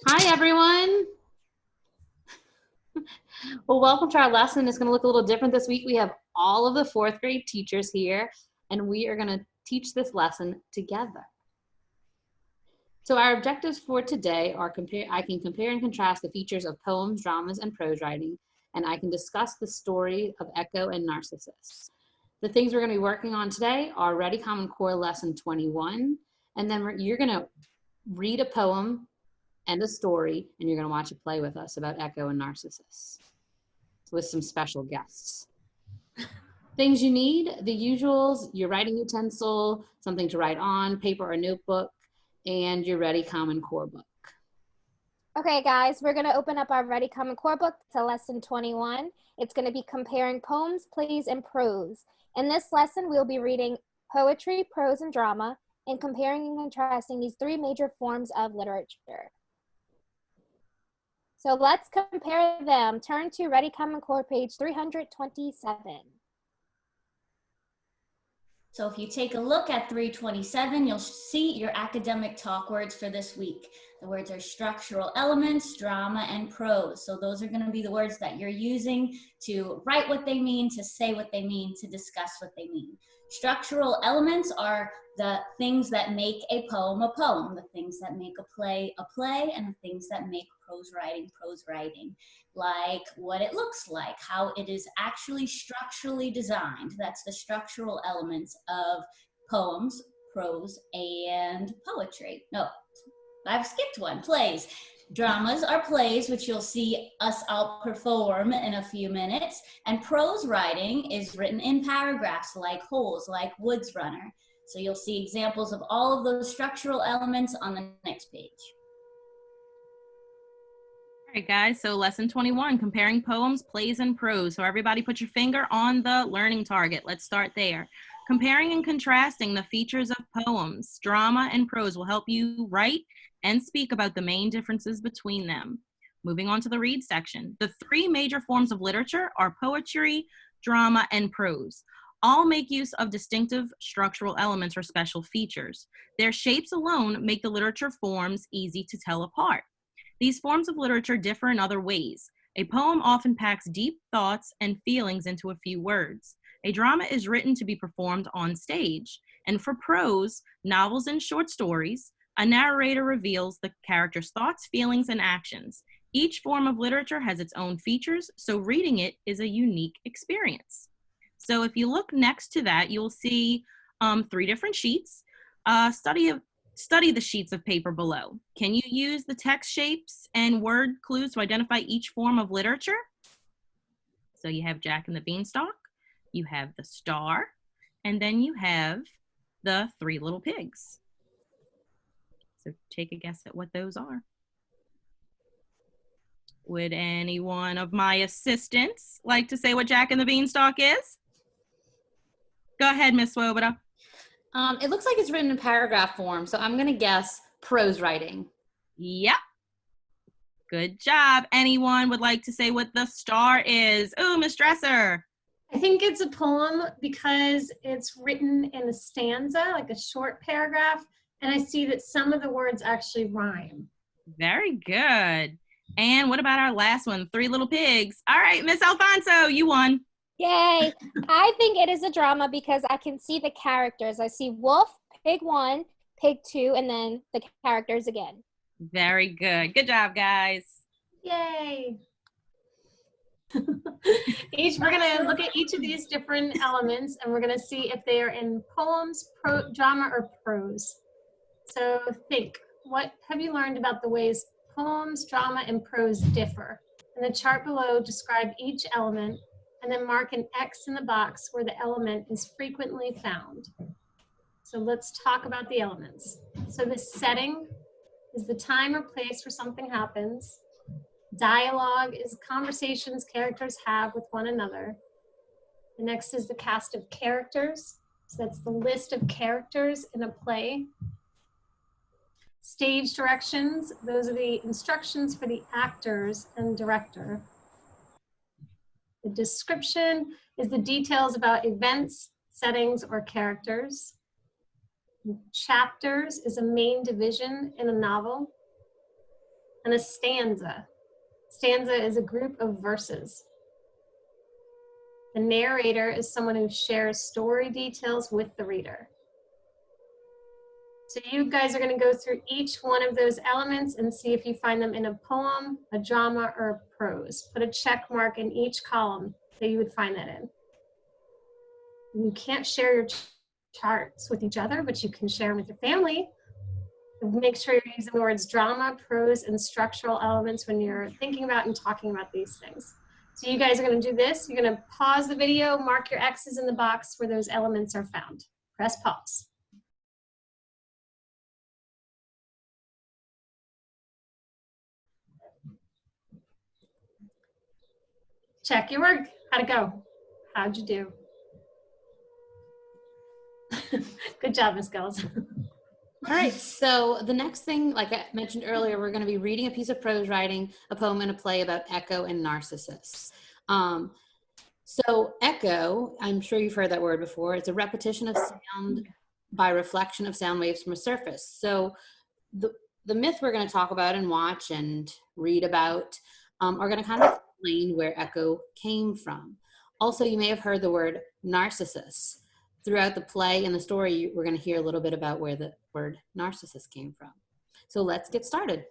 Hi, everyone. Well, welcome to our lesson. It's going to look a little different this week. We have all of the fourth grade teachers here, and we are going to teach this lesson together. So our objectives for today are I can compare and contrast the features of poems, dramas, and prose writing, and I can discuss the story of Echo and Narcissus. The things we're going to be working on today are Ready Common Core Lesson 21, and then you're going to read a poem and a story, and you're going to watch a play with us about Echo and Narcissus with some special guests. Things you need, the usuals, your writing utensil, something to write on, paper or notebook, and your Ready Common Core book. Okay, guys, we're going to open up our Ready Common Core book to lesson 21. It's going to be comparing poems, plays, and prose. In this lesson, we'll be reading poetry, prose, and drama, and comparing and contrasting these three major forms of literature. So let's compare them. Turn to Ready Common Core page 327. So if you take a look at 327, you'll see your academic talk words for this week. The words are structural elements, drama, and prose. So those are going to be the words that you're using to write what they mean, to say what they mean, to discuss what they mean. Structural elements are the things that make a poem, the things that make a play, and the things that make prose writing, like what it looks like, how it is actually structurally designed. That's the structural elements of poems, prose, and poetry. No, I've skipped one, plays. Dramas are plays, which you'll see us outperform in a few minutes. And prose writing is written in paragraphs, like Holes, like Wood's Runner. So you'll see examples of all of those structural elements on the next page. All right, guys, so lesson 21, comparing poems, plays, and prose. So everybody put your finger on the learning target. Let's start there. Comparing and contrasting the features of poems, drama, and prose will help you write and speak about the main differences between them. Moving on to the read section. The three major forms of literature are poetry, drama, and prose. All make use of distinctive structural elements or special features. Their shapes alone make the literature forms easy to tell apart. These forms of literature differ in other ways. A poem often packs deep thoughts and feelings into a few words. A drama is written to be performed on stage. And for prose, novels and short stories, a narrator reveals the character's thoughts, feelings, and actions. Each form of literature has its own features, so reading it is a unique experience. So if you look next to that, you'll see three different sheets. Study the sheets of paper below. Can you use the text shapes and word clues to identify each form of literature? So you have Jack and the Beanstalk, you have the star, and then you have the three little pigs. So take a guess at what those are. Would any one of my assistants like to say what Jack and the Beanstalk is? Go ahead, Miss Swoboda. It looks like it's written in paragraph form, so I'm going to guess prose writing. Yep. Good job. Anyone would like to say what the star is? Oh, Miss Dresser. I think it's a poem because it's written in a stanza, like a short paragraph, and I see that some of the words actually rhyme. Very good. And what about our last one, Three Little Pigs? All right, Miss Alfonso, you won. Yay! I think it is a drama because I can see the characters. I see Wolf, Pig 1, Pig 2, and then the characters again. Very good. Good job, guys. Yay! We're going to look at each of these different elements, and we're going to see if they are in poems, drama, or prose. So think, what have you learned about the ways poems, drama, and prose differ? In the chart below, describe each element, and then mark an X in the box where the element is frequently found. So let's talk about the elements. So the setting is the time or place where something happens. Dialogue is conversations characters have with one another. The next is the cast of characters. So that's the list of characters in a play. Stage directions, those are the instructions for the actors and director. The description is the details about events, settings, or characters. Chapters is a main division in a novel. And a stanza. Stanza is a group of verses. The narrator is someone who shares story details with the reader. So you guys are going to go through each one of those elements and see if you find them in a poem, a drama, or a prose. Put a check mark in each column that you would find that in. You can't share your charts with each other, but you can share them with your family. Make sure you're using the words drama, prose, and structural elements when you're thinking about and talking about these things. So you guys are going to do this. You're going to pause the video, mark your X's in the box where those elements are found. Press pause. Check your work. How'd it go? How'd you do? Good job, Ms. Gills. All right, so the next thing, like I mentioned earlier, we're going to be reading a piece of prose writing, a poem and a play about Echo and Narcissus. So echo, I'm sure you've heard that word before. It's a repetition of sound by reflection of sound waves from a surface. So the myth we're going to talk about and watch and read about are going to kind of explain where echo came from. Also, you may have heard the word Narcissus. Throughout the play and the story, we're going to hear a little bit about where the word Narcissus came from. So let's get started.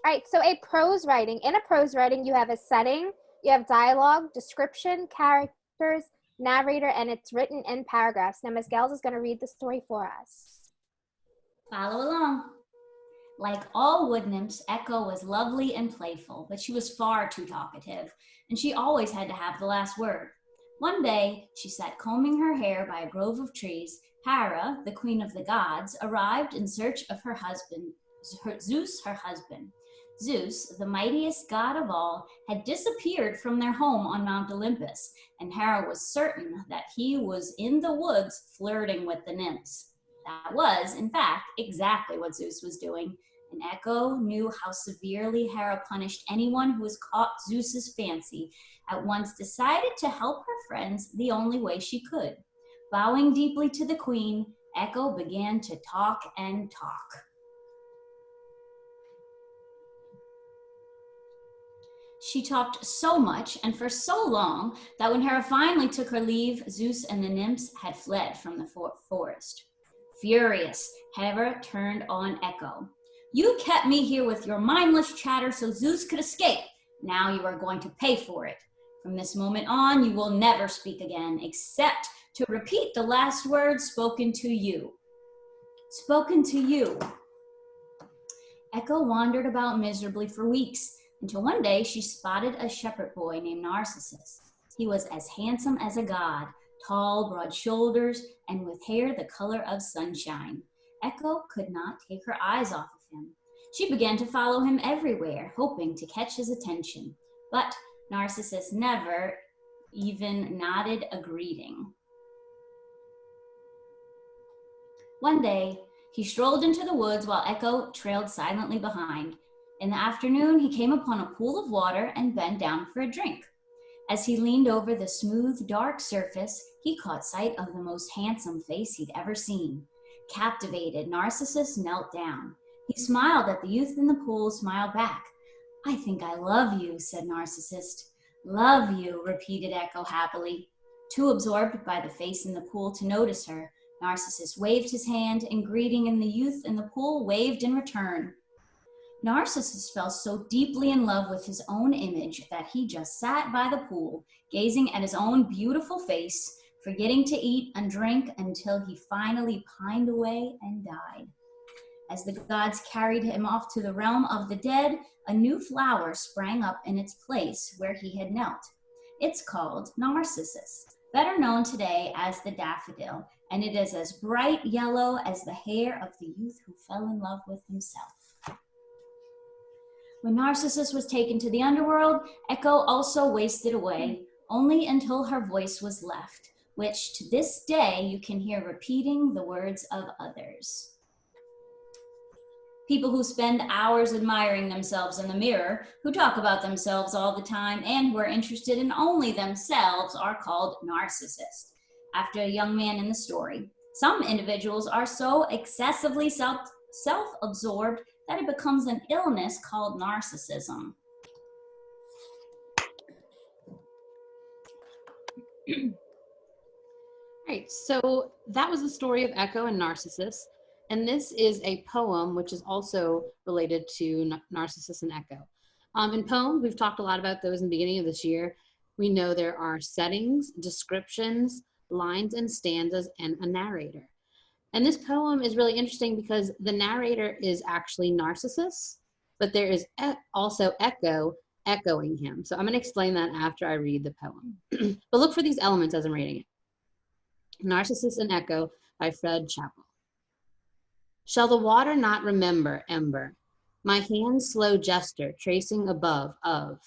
All right, so a prose writing. In a prose writing, you have a setting, you have dialogue, description, characters, narrator, and it's written in paragraphs. Now, Ms. Gels is going to read the story for us. Follow along. Like all wood nymphs, Echo was lovely and playful, but she was far too talkative, and she always had to have the last word. One day, she sat combing her hair by a grove of trees. Hera, the queen of the gods, arrived in search of her husband, Zeus, her husband. Zeus, the mightiest god of all, had disappeared from their home on Mount Olympus, and Hera was certain that he was in the woods flirting with the nymphs. That was, in fact, exactly what Zeus was doing, and Echo knew how severely Hera punished anyone who was caught Zeus's fancy, at once decided to help her friends the only way she could. Bowing deeply to the queen, Echo began to talk and talk. She talked so much and for so long that when Hera finally took her leave, Zeus and the nymphs had fled from the forest. Furious, Hera turned on Echo. You kept me here with your mindless chatter so Zeus could escape. Now you are going to pay for it. From this moment on, you will never speak again, except to repeat the last words spoken to you. Spoken to you. Echo wandered about miserably for weeks, until one day she spotted a shepherd boy named Narcissus. He was as handsome as a god, tall, broad shoulders, and with hair the color of sunshine. Echo could not take her eyes off of him. She began to follow him everywhere, hoping to catch his attention. But Narcissus never even nodded a greeting. One day, he strolled into the woods while Echo trailed silently behind. In the afternoon, he came upon a pool of water and bent down for a drink. As he leaned over the smooth, dark surface, he caught sight of the most handsome face he'd ever seen. Captivated, Narcissus knelt down. He smiled at the youth in the pool, smiled back. I think I love you, said Narcissus. Love you, repeated Echo happily. Too absorbed by the face in the pool to notice her, Narcissus waved his hand in greeting, and the youth in the pool waved in return. Narcissus fell so deeply in love with his own image that he just sat by the pool, gazing at his own beautiful face, forgetting to eat and drink until he finally pined away and died. As the gods carried him off to the realm of the dead, a new flower sprang up in its place where he had knelt. It's called Narcissus, better known today as the daffodil, and it is as bright yellow as the hair of the youth who fell in love with himself. When Narcissus was taken to the underworld, Echo also wasted away, only until her voice was left, which to this day you can hear repeating the words of others. People who spend hours admiring themselves in the mirror, who talk about themselves all the time, and who are interested in only themselves are called narcissists, after a young man in the story. Some individuals are so excessively self-absorbed that it becomes an illness called narcissism. Right, so that was the story of Echo and Narcissus. And this is a poem which is also related to Narcissus and Echo. In poems, we've talked a lot about those in the beginning of this year. We know there are settings, descriptions, lines and stanzas, and a narrator. And this poem is really interesting because the narrator is actually Narcissus, but there is also Echo echoing him. So I'm going to explain that after I read the poem. But look for these elements as I'm reading it. Narcissus and Echo by Fred Chappell. Shall the water not remember, ember, my hand's slow gesture tracing above of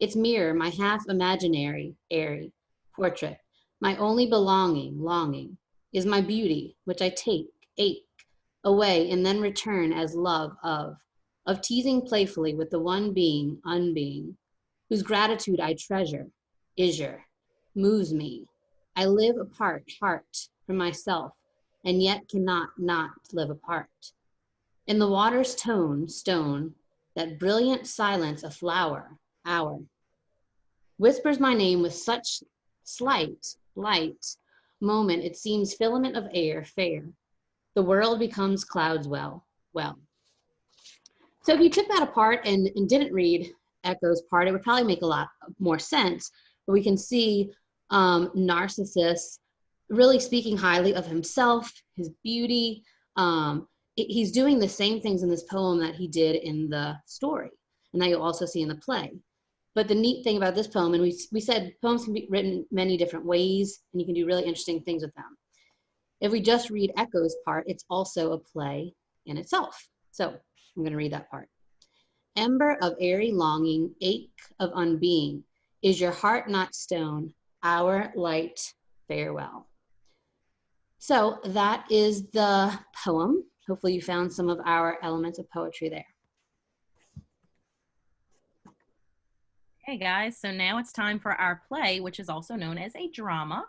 its mirror, my half imaginary, airy portrait, my only belonging, longing, is my beauty, which I take, ache, away, and then return as love of teasing playfully with the one being, unbeing, whose gratitude I treasure, isure, moves me. I live apart, heart, from myself, and yet cannot not live apart. In the water's tone, stone, that brilliant silence a flower, hour, whispers my name with such slight, light moment, it seems filament of air, fair. The world becomes clouds well. So if you took that apart and didn't read Echo's part, it would probably make a lot more sense. But we can see Narcissus really speaking highly of himself, his beauty. He's doing the same things in this poem that he did in the story, and that you'll also see in the play. But the neat thing about this poem, and we said poems can be written many different ways, and you can do really interesting things with them. If we just read Echo's part, it's also a play in itself. So I'm going to read that part. Ember of airy longing, ache of unbeing, is your heart not stone, our light farewell. So that is the poem. Hopefully you found some of our elements of poetry there. Okay, guys, so now it's time for our play, which is also known as a drama.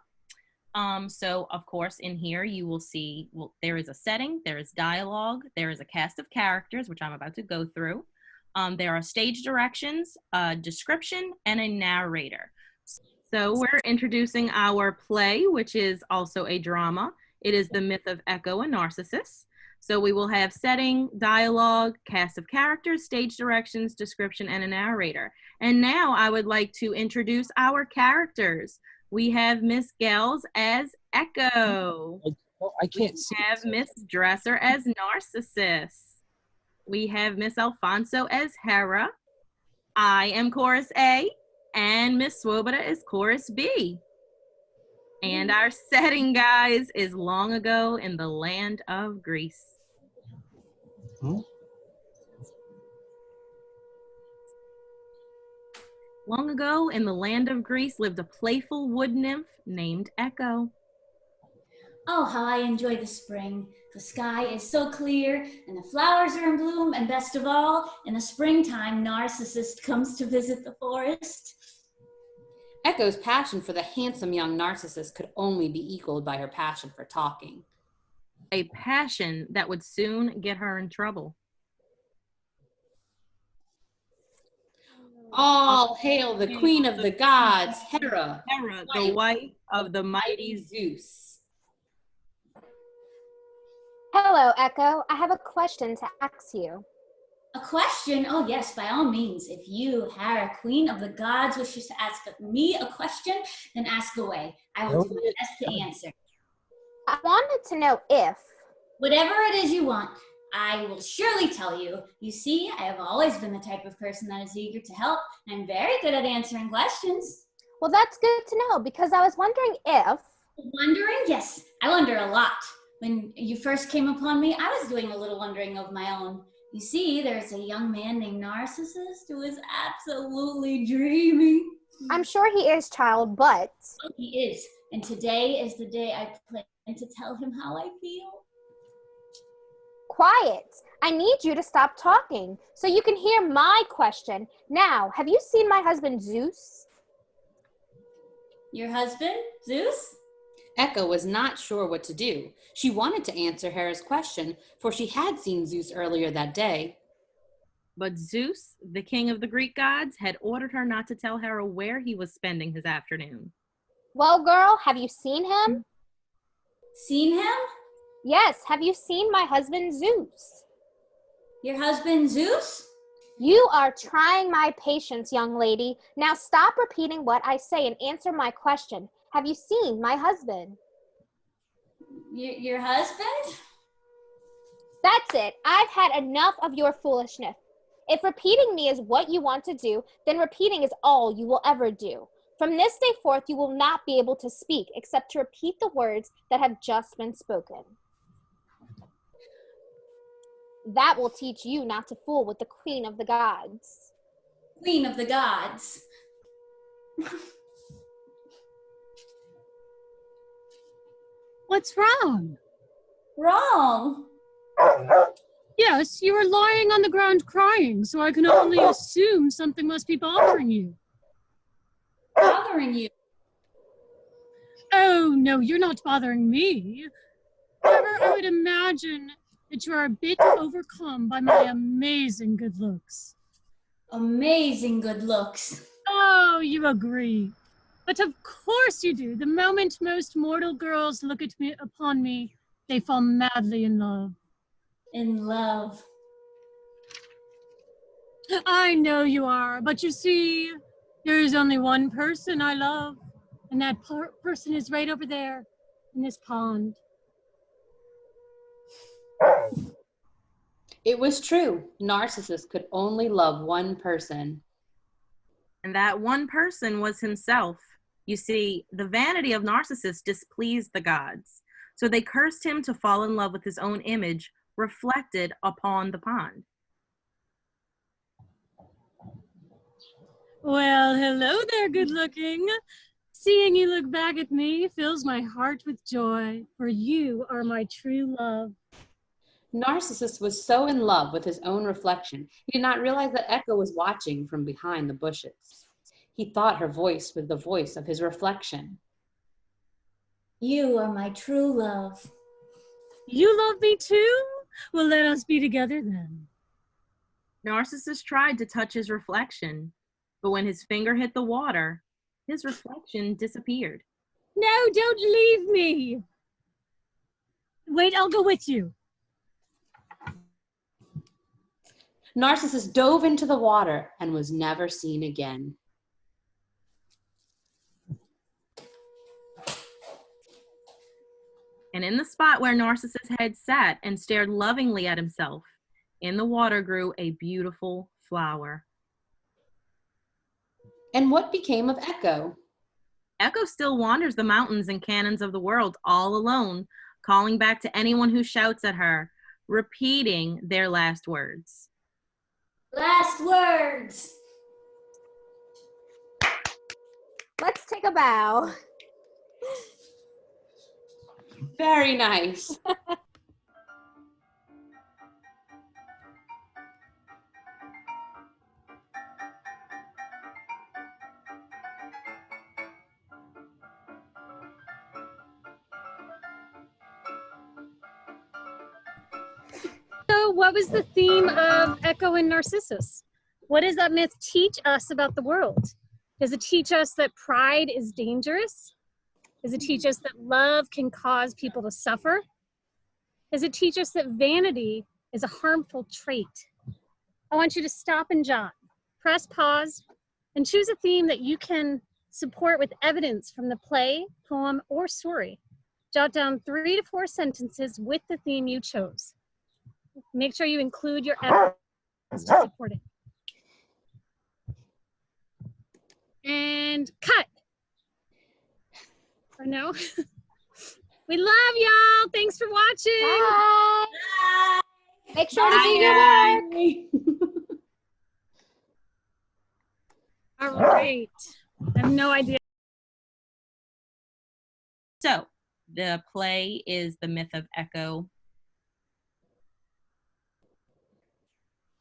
So of course in here you will see, there is a setting, there is dialogue, there is a cast of characters, which I'm about to go through. There are stage directions, a description, and a narrator. So we're introducing our play, which is also a drama. It is The Myth of Echo and Narcissus. So we will have setting, dialogue, cast of characters, stage directions, description, and a narrator. And now I would like to introduce our characters. We have Miss Gels as Echo. I can't see. We have Miss Dresser as Narcissus. We have Miss Alfonso as Hera. I am Chorus A, and Miss Swoboda is Chorus B. And our setting, guys, is long ago in the land of Greece. Long ago in the land of Greece lived a playful wood nymph named Echo. Oh, how I enjoy the spring. The sky is so clear and the flowers are in bloom, and best of all, in the springtime, Narcissus comes to visit the forest. Echo's passion for the handsome young Narcissus could only be equaled by her passion for talking. A passion that would soon get her in trouble. All hail the queen of the gods, Hera, Hera, the wife of the mighty Zeus. Hello, Echo. I have a question to ask you. A question? Oh yes, by all means. If you, Hera, queen of the gods, wishes to ask me a question, then ask away. I will do my best to answer. I wanted to know if... Whatever it is you want, I will surely tell you. You see, I have always been the type of person that is eager to help, and I'm very good at answering questions. Well, that's good to know, because I was wondering if... Wondering? Yes, I wonder a lot. When you first came upon me, I was doing a little wondering of my own. You see, there's a young man named Narcissus who is absolutely dreaming. I'm sure he is, child, but... Oh, he is. And today is the day I plan to tell him how I feel. Quiet. I need you to stop talking so you can hear my question. Now, have you seen my husband, Zeus? Your husband, Zeus? Echo was not sure what to do. She wanted to answer Hera's question, for she had seen Zeus earlier that day. But Zeus, the king of the Greek gods, had ordered her not to tell Hera where he was spending his afternoon. Well, girl, have you seen him? Seen him? Yes, have you seen my husband Zeus? Your husband Zeus? You are trying my patience, young lady. Now stop repeating what I say and answer my question. Have you seen my husband? Your husband? That's it. I've had enough of your foolishness. If repeating me is what you want to do, then repeating is all you will ever do. From this day forth, you will not be able to speak except to repeat the words that have just been spoken. That will teach you not to fool with the queen of the gods. Queen of the gods. What's wrong? Wrong. Yes, you are lying on the ground crying, so I can only assume something must be bothering you. Bothering you. Oh, no, you're not bothering me. However, I would imagine that you are a bit overcome by my amazing good looks. Amazing good looks. Oh, you agree. But of course you do. The moment most mortal girls look at me, upon me, they fall madly in love. In love. I know you are, but you see, there is only one person I love, and that person is right over there in this pond. It was true. Narcissus could only love one person. And that one person was himself. You see, the vanity of Narcissus displeased the gods, so they cursed him to fall in love with his own image reflected upon the pond. Well, hello there, good looking. Seeing you look back at me fills my heart with joy, for you are my true love. Narcissus was so in love with his own reflection, he did not realize that Echo was watching from behind the bushes. He thought her voice was the voice of his reflection. You are my true love. You love me too? Well, let us be together then. Narcissus tried to touch his reflection, but when his finger hit the water, his reflection disappeared. No, don't leave me. Wait, I'll go with you. Narcissus dove into the water and was never seen again. And in the spot where Narcissus had sat and stared lovingly at himself, in the water grew a beautiful flower. And what became of Echo? Echo still wanders the mountains and canyons of the world all alone, calling back to anyone who shouts at her, repeating their last words. Last words. Let's take a bow. Very nice. So what was the theme of Echo and Narcissus? What does that myth teach us about the world? Does it teach us that pride is dangerous? Does it teach us that love can cause people to suffer? Does it teach us that vanity is a harmful trait? I want you to stop and jot, press pause, and choose a theme that you can support with evidence from the play, poem, or story. Jot down 3 to 4 sentences with the theme you chose. Make sure you include your evidence to support it. And cut. Or no? We love y'all. Thanks for watching. Bye. Bye. Make sure to do your work. All right. I have no idea. So, the play is The Myth of Echo.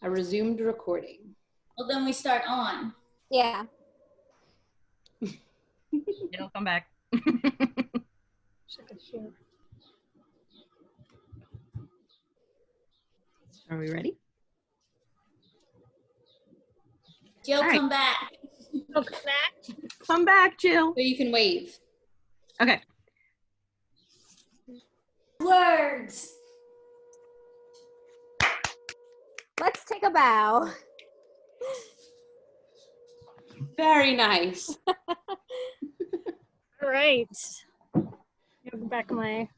I resumed recording. Well, then we start on. Yeah. It'll come back. Should I share? Are we ready? Jill, All right. come back. Welcome back. Come back, Jill. So you can wave. Okay. Words. Let's take a bow. Very nice. All right. Go back to my